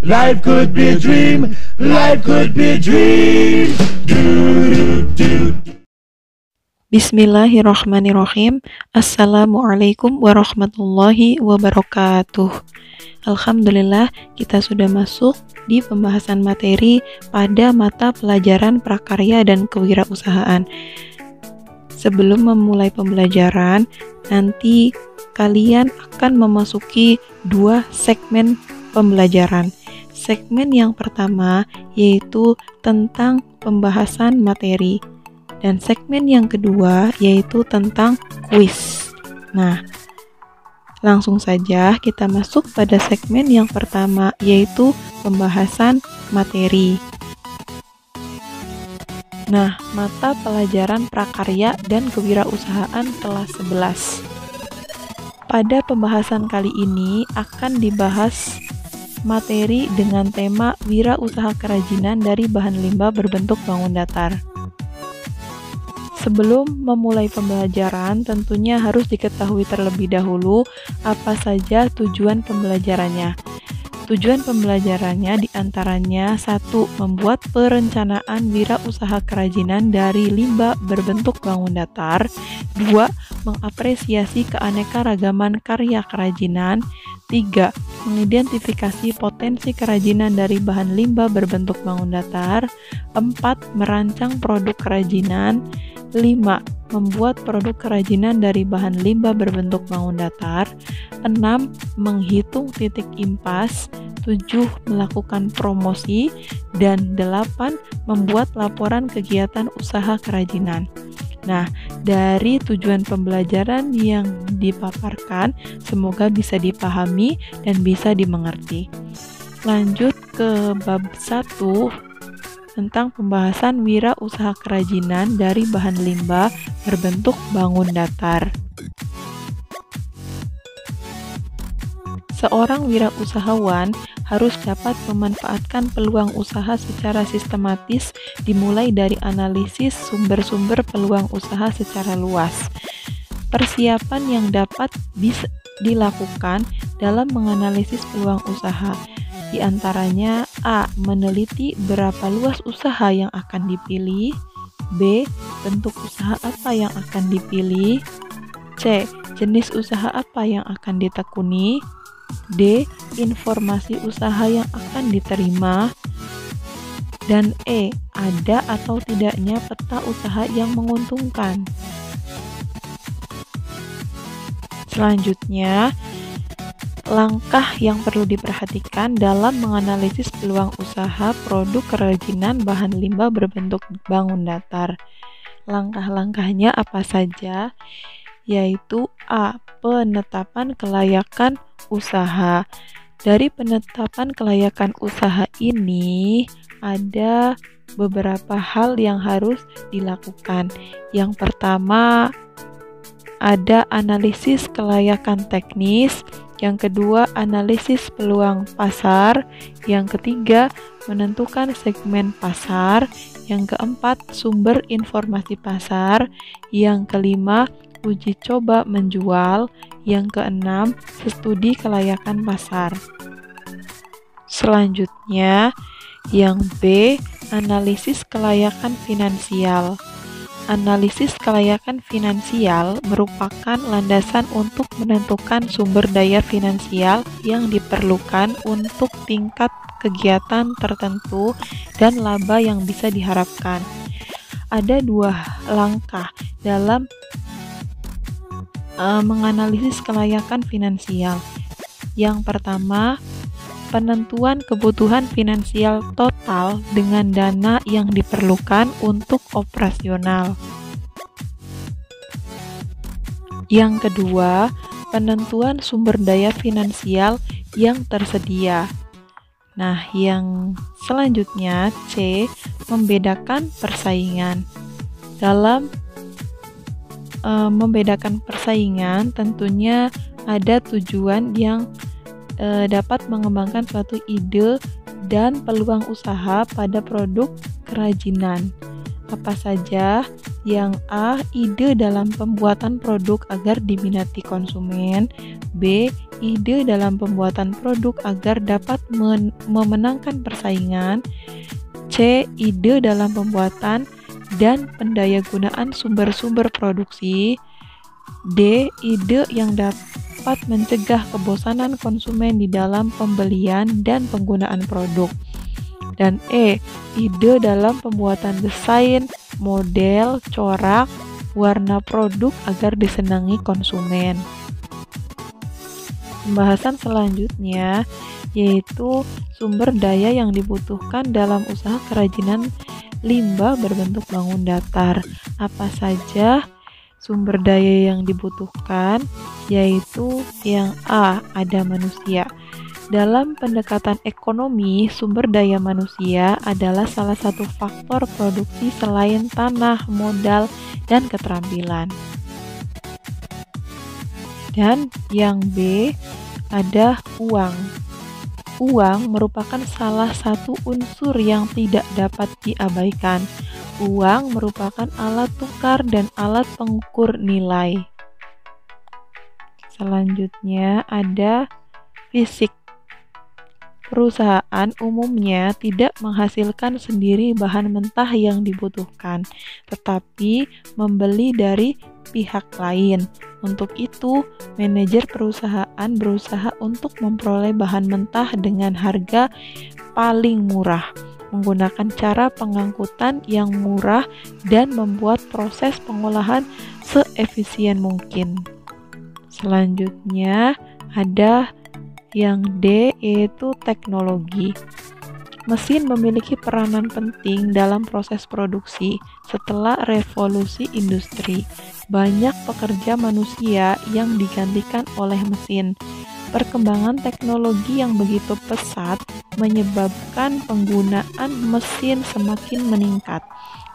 Life could be a dream. Life could be a dream. Bismillahirrahmanirrahim. Assalamualaikum warahmatullahi wabarakatuh. Alhamdulillah, kita sudah masuk di pembahasan materi pada mata pelajaran prakarya dan kewirausahaan. Sebelum memulai pembelajaran, nanti kalian akan memasuki 2 segmen pembelajaran. Segmen yang pertama yaitu tentang pembahasan materi, dan segmen yang kedua yaitu tentang kuis. Nah, langsung saja kita masuk pada segmen yang pertama yaitu pembahasan materi. Nah, mata pelajaran prakarya dan kewirausahaan kelas 11. Pada pembahasan kali ini akan dibahas materi dengan tema wirausaha kerajinan dari bahan limbah berbentuk bangun datar. Sebelum memulai pembelajaran, tentunya harus diketahui terlebih dahulu apa saja tujuan pembelajarannya. Tujuan pembelajarannya diantaranya 1. Membuat perencanaan wirausaha kerajinan dari limbah berbentuk bangun datar. 2. Mengapresiasi keanekaragaman karya kerajinan. 3. Mengidentifikasi potensi kerajinan dari bahan limbah berbentuk bangun datar. 4. Merancang produk kerajinan. 5. Membuat produk kerajinan dari bahan limbah berbentuk bangun datar. 6. Menghitung titik impas. 7. Melakukan promosi. Dan 8. Membuat laporan kegiatan usaha kerajinan. Nah, dari tujuan pembelajaran yang dipaparkan, semoga bisa dipahami dan bisa dimengerti. Lanjut ke bab 1 tentang pembahasan wirausaha kerajinan dari bahan limbah berbentuk bangun datar. Seorang wirausahawan harus dapat memanfaatkan peluang usaha secara sistematis, dimulai dari analisis sumber-sumber peluang usaha secara luas. Persiapan yang dapat bisa dilakukan dalam menganalisis peluang usaha, di antaranya A. Meneliti berapa luas usaha yang akan dipilih. B. Bentuk usaha apa yang akan dipilih. C. Jenis usaha apa yang akan ditekuni. D. Informasi usaha yang akan diterima. Dan E. Ada atau tidaknya peta usaha yang menguntungkan. Selanjutnya, langkah yang perlu diperhatikan dalam menganalisis peluang usaha produk kerajinan bahan limbah berbentuk bangun datar. Langkah-langkahnya apa saja? Yaitu A. Penetapan kelayakan usaha. Dari penetapan kelayakan usaha ini ada beberapa hal yang harus dilakukan. Yang pertama, ada analisis kelayakan teknis. Yang kedua, analisis peluang pasar. Yang ketiga, menentukan segmen pasar. Yang keempat, sumber informasi pasar. Yang kelima, uji coba menjual. Yang keenam, studi kelayakan pasar. Selanjutnya, yang B, analisis kelayakan finansial. Analisis kelayakan finansial merupakan landasan untuk menentukan sumber daya finansial yang diperlukan untuk tingkat kegiatan tertentu dan laba yang bisa diharapkan. Ada 2 langkah dalam menganalisis kelayakan finansial. Yang pertama, penentuan kebutuhan finansial total dengan dana yang diperlukan untuk operasional. Yang kedua, penentuan sumber daya finansial yang tersedia. Nah, yang selanjutnya C, membedakan persaingan. Dalam membedakan persaingan tentunya ada tujuan yang dapat mengembangkan suatu ide dan peluang usaha pada produk kerajinan. apa saja? Yang A. Ide dalam pembuatan produk agar diminati konsumen. B. Ide dalam pembuatan produk agar dapat memenangkan persaingan. C. Ide dalam pembuatan dan pendayagunaan sumber-sumber produksi. D. Ide yang dapat mencegah kebosanan konsumen di dalam pembelian dan penggunaan produk. Dan E. Ide dalam pembuatan desain, model, corak, warna produk agar disenangi konsumen. Pembahasan selanjutnya yaitu sumber daya yang dibutuhkan dalam usaha kerajinan limbah berbentuk bangun datar. Apa saja sumber daya yang dibutuhkan? Yaitu yang A. Ada manusia. Dalam pendekatan ekonomi, sumber daya manusia adalah salah satu faktor produksi selain tanah, modal, dan keterampilan. Dan yang B, ada uang. Uang merupakan salah satu unsur yang tidak dapat diabaikan. Uang merupakan alat tukar dan alat pengukur nilai. Selanjutnya ada fisik. Perusahaan umumnya tidak menghasilkan sendiri bahan mentah yang dibutuhkan, tetapi membeli dari pihak lain. Untuk itu, manajer perusahaan berusaha untuk memperoleh bahan mentah dengan harga paling murah, menggunakan cara pengangkutan yang murah dan membuat proses pengolahan seefisien mungkin. Selanjutnya ada yang D, yaitu teknologi. Mesin memiliki peranan penting dalam proses produksi. Setelah revolusi industri, banyak pekerja manusia yang digantikan oleh mesin. Perkembangan teknologi yang begitu pesat menyebabkan penggunaan mesin semakin meningkat.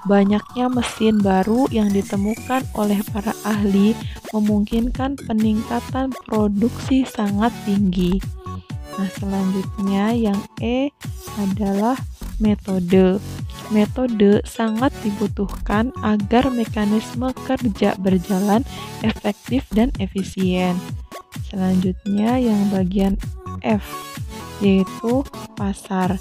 Banyaknya mesin baru yang ditemukan oleh para ahli memungkinkan peningkatan produksi sangat tinggi. Nah, selanjutnya yang E adalah metode. Metode sangat dibutuhkan agar mekanisme kerja berjalan efektif dan efisien. Selanjutnya yang bagian F, yaitu pasar.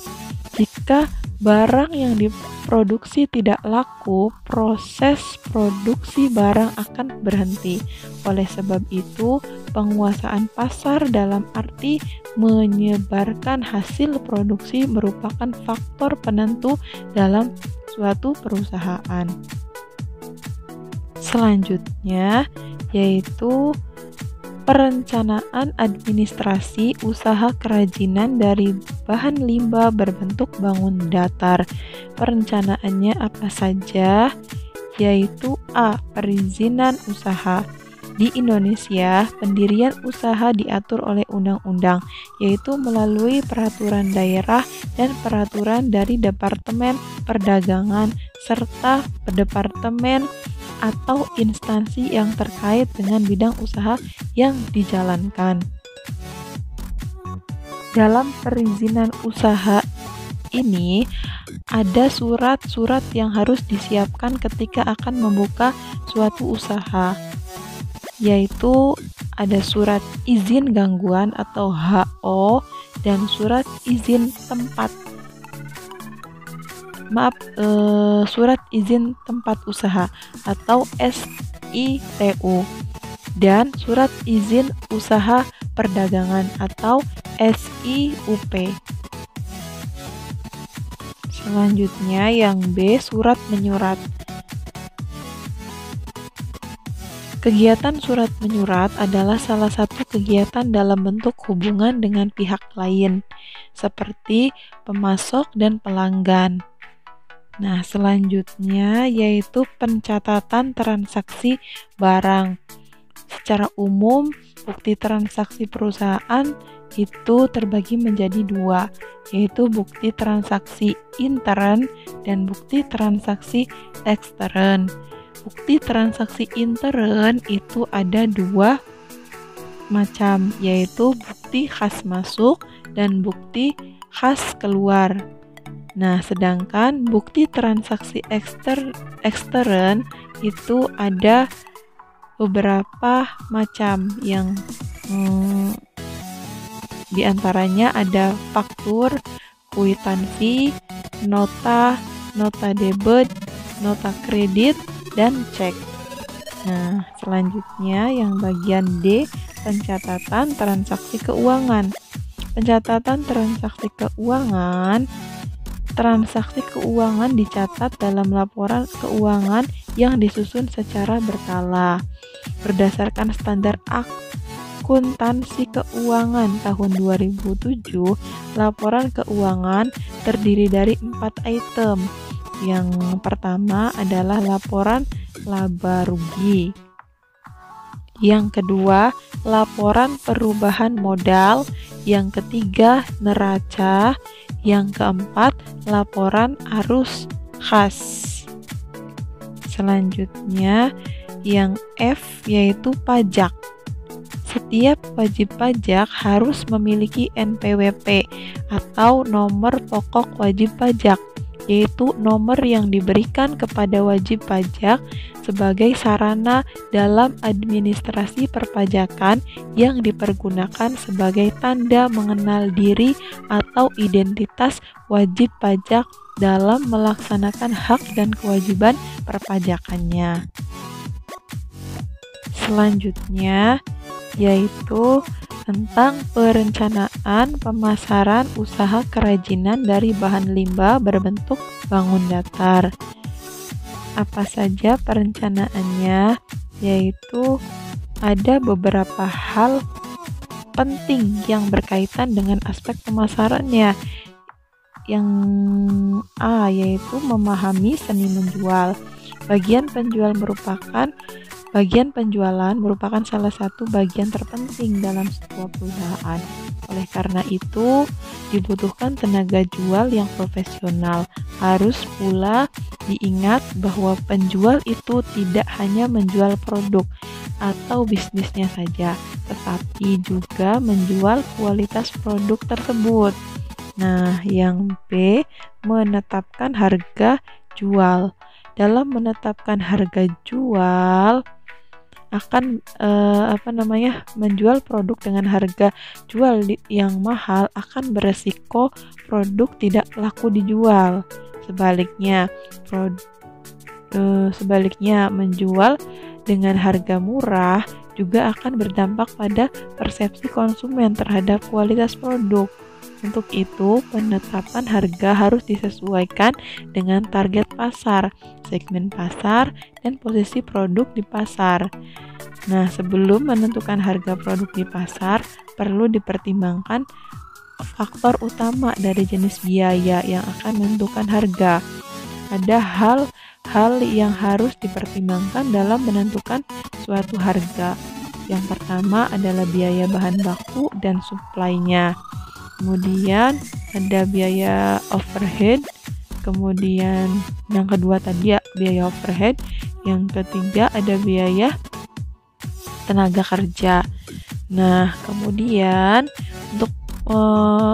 Jika barang yang diproduksi tidak laku, proses produksi barang akan berhenti. Oleh sebab itu, penguasaan pasar dalam arti menyebarkan hasil produksi merupakan faktor penentu dalam suatu perusahaan. Selanjutnya, yaitu perencanaan administrasi usaha kerajinan dari bahan limbah berbentuk bangun datar. Perencanaannya apa saja? Yaitu A. Perizinan usaha. Di Indonesia, pendirian usaha diatur oleh undang-undang, yaitu melalui peraturan daerah dan peraturan dari Departemen Perdagangan serta departemen atau instansi yang terkait dengan bidang usaha yang dijalankan. Dalam perizinan usaha ini ada surat-surat yang harus disiapkan ketika akan membuka suatu usaha, yaitu ada surat izin gangguan atau HO dan surat izin tempat. Surat izin tempat usaha atau SITU dan surat izin usaha perdagangan atau SIUP. Selanjutnya yang B, surat menyurat. Kegiatan surat menyurat adalah salah satu kegiatan dalam bentuk hubungan dengan pihak lain, seperti pemasok dan pelanggan. Nah, selanjutnya yaitu pencatatan transaksi barang. Secara umum, bukti transaksi perusahaan itu terbagi menjadi dua, yaitu bukti transaksi intern dan bukti transaksi ekstern. Bukti transaksi intern itu ada dua macam, yaitu bukti khas masuk dan bukti khas keluar. Nah, sedangkan bukti transaksi ekstern itu ada beberapa macam yang diantaranya ada faktur, kwitansi, nota debit, nota kredit, dan cek. Nah, selanjutnya yang bagian D, pencatatan transaksi keuangan. Pencatatan transaksi keuangan dicatat dalam laporan keuangan yang disusun secara berkala. Berdasarkan standar akuntansi keuangan tahun 2007, laporan keuangan terdiri dari 4 item. Yang pertama adalah laporan laba rugi. Yang kedua, laporan perubahan modal. Yang ketiga, neraca. Yang keempat, laporan arus kas. Selanjutnya, yang F yaitu pajak. Setiap wajib pajak harus memiliki NPWP atau nomor pokok wajib pajak, yaitu nomor yang diberikan kepada wajib pajak sebagai sarana dalam administrasi perpajakan yang dipergunakan sebagai tanda mengenal diri atau identitas wajib pajak dalam melaksanakan hak dan kewajiban perpajakannya. Selanjutnya yaitu tentang perencanaan pemasaran usaha kerajinan dari bahan limbah berbentuk bangun datar. Apa saja perencanaannya? Yaitu ada beberapa hal penting yang berkaitan dengan aspek pemasarannya. Yang A yaitu memahami seni menjual. Bagian penjualan merupakan salah satu bagian terpenting dalam sebuah perusahaan. Oleh karena itu, dibutuhkan tenaga jual yang profesional. Harus pula diingat bahwa penjual itu tidak hanya menjual produk atau bisnisnya saja, tetapi juga menjual kualitas produk tersebut. Nah, yang B, menetapkan harga jual. Dalam menetapkan harga jual akan menjual produk dengan harga jual yang mahal akan beresiko produk tidak laku dijual. Sebaliknya menjual dengan harga murah juga akan berdampak pada persepsi konsumen terhadap kualitas produk. Untuk itu, penetapan harga harus disesuaikan dengan target pasar, segmen pasar, dan posisi produk di pasar. Nah, sebelum menentukan harga produk di pasar, perlu dipertimbangkan faktor utama dari jenis biaya yang akan menentukan harga. Ada hal yang harus dipertimbangkan dalam menentukan suatu harga. Yang pertama adalah biaya bahan baku dan supply-nya. Kemudian ada biaya overhead. Kemudian yang kedua tadi ya biaya overhead. Yang ketiga ada biaya tenaga kerja. Nah, kemudian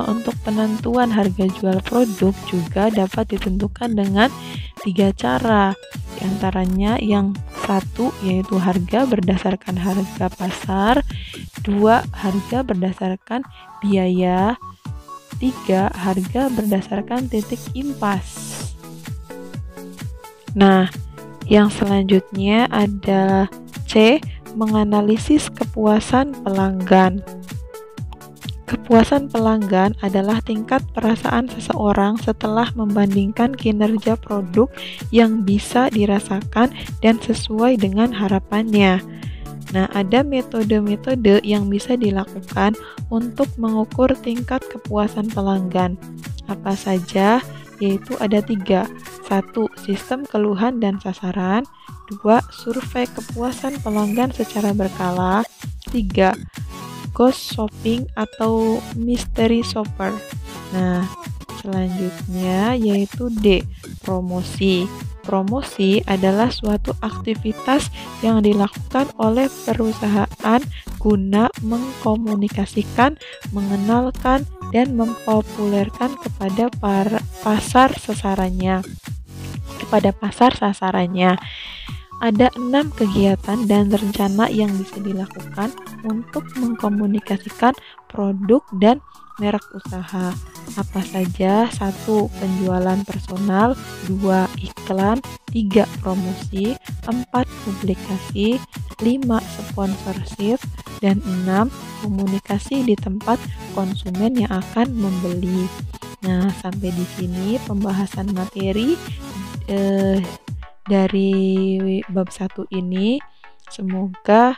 untuk penentuan harga jual produk juga dapat ditentukan dengan 3 cara. Di antaranya yang satu yaitu harga berdasarkan harga pasar, 2 harga berdasarkan biaya, 3 harga berdasarkan titik impas. Nah, yang selanjutnya ada C, menganalisis kepuasan pelanggan. Kepuasan pelanggan adalah tingkat perasaan seseorang setelah membandingkan kinerja produk yang bisa dirasakan dan sesuai dengan harapannya. Nah, ada metode-metode yang bisa dilakukan untuk mengukur tingkat kepuasan pelanggan. Apa saja? Yaitu ada 3. 1. Sistem keluhan dan sasaran. 2. Survei kepuasan pelanggan secara berkala. 3. Ghost shopping atau mystery shopper. Nah, selanjutnya yaitu D. Promosi. Promosi adalah suatu aktivitas yang dilakukan oleh perusahaan guna mengkomunikasikan, mengenalkan, dan mempopulerkan kepada pasar sasarannya. Ada 6 kegiatan dan rencana yang bisa dilakukan untuk mengkomunikasikan produk dan merek usaha. Apa saja? 1. Penjualan personal, 2. Iklan, 3. Promosi, 4. Publikasi, 5. Sponsorship, dan 6. Komunikasi di tempat konsumen yang akan membeli. Nah, sampai di sini pembahasan materi dari bab 1 ini. Semoga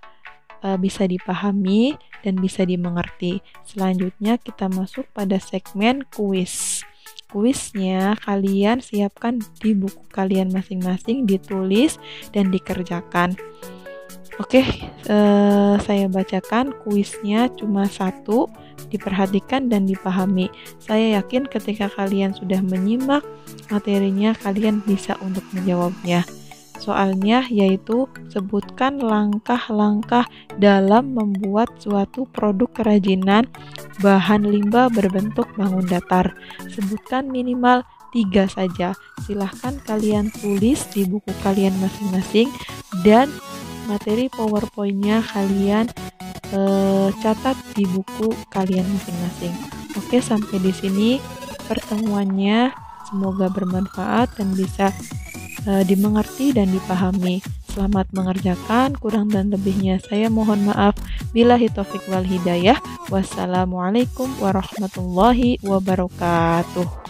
bisa dipahami dan bisa dimengerti. Selanjutnya kita masuk pada segmen kuis. Kuisnya kalian siapkan di buku kalian masing-masing, ditulis dan dikerjakan. Oke, saya bacakan kuisnya cuma 1, diperhatikan dan dipahami. Saya yakin ketika kalian sudah menyimak materinya, kalian bisa untuk menjawabnya. Soalnya yaitu sebutkan langkah-langkah dalam membuat suatu produk kerajinan bahan limbah berbentuk bangun datar. Sebutkan minimal 3 saja. Silahkan kalian tulis di buku kalian masing-masing dan materi PowerPoint-nya kalian catat di buku kalian masing-masing. Oke, sampai di sini pertemuannya. Semoga bermanfaat dan bisa dimengerti dan dipahami. Selamat mengerjakan, kurang dan lebihnya saya mohon maaf. Billahi taufik wal hidayah. Wassalamualaikum warahmatullahi wabarakatuh.